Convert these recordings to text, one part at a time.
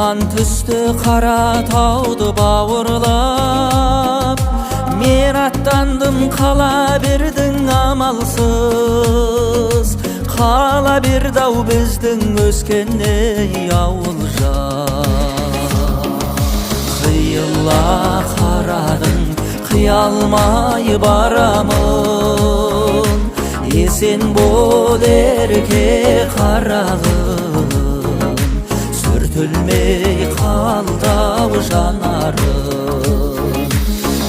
Тұман түсті қара тауды бауырлап, мен аттандым, қала бердің амалсыз. Қала берді ау біздің өскенней ауыл жан. Қиыла қарадың, қия алмай барамын. Есен бол ерке қарағым, сүртілмей қалдау жанарым.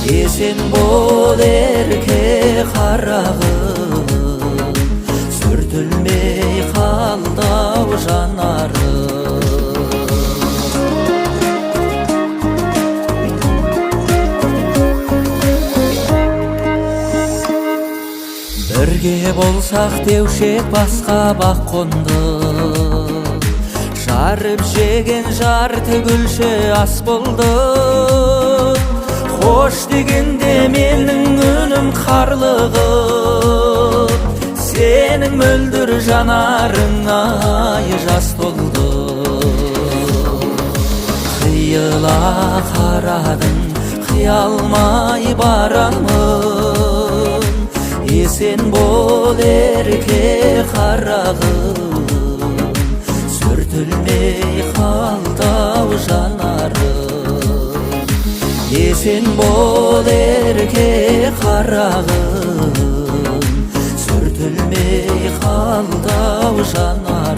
Есен бол ерке қарағым, сүртілмей қалдау жанарым. Бірге болсақ деушек басқа бақ қонды, жарып жеген жарты гүлше ас болды. Қош дегенде менің үнім қарлығып, сенің мөлдір жанарыңа жас толды. Қиыла қарадың, қия алмай барамын. Есен бол ерке қарағым, сүртілмей қалдау жанарым. Есен бол ерке қарағым, сүртілмей қалдау жанарым.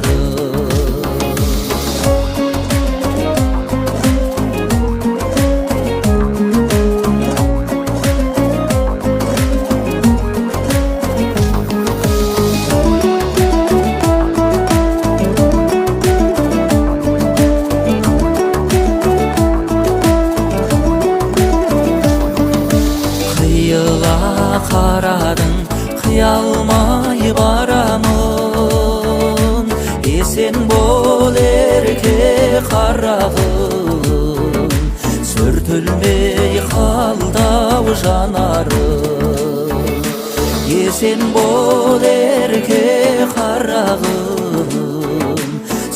Қарадың, қия алмай барамын. Есен бол ерке қарағым, сүртілмей қалдау жанарым. Есен бол ерке қарағым,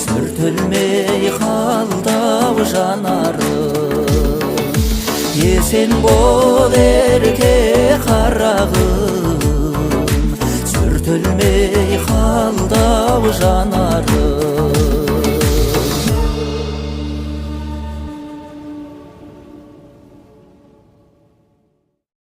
сүртілмей қалдау жанарым. Есен бол ерке қарағым, сүртілмей қалдау жанарым.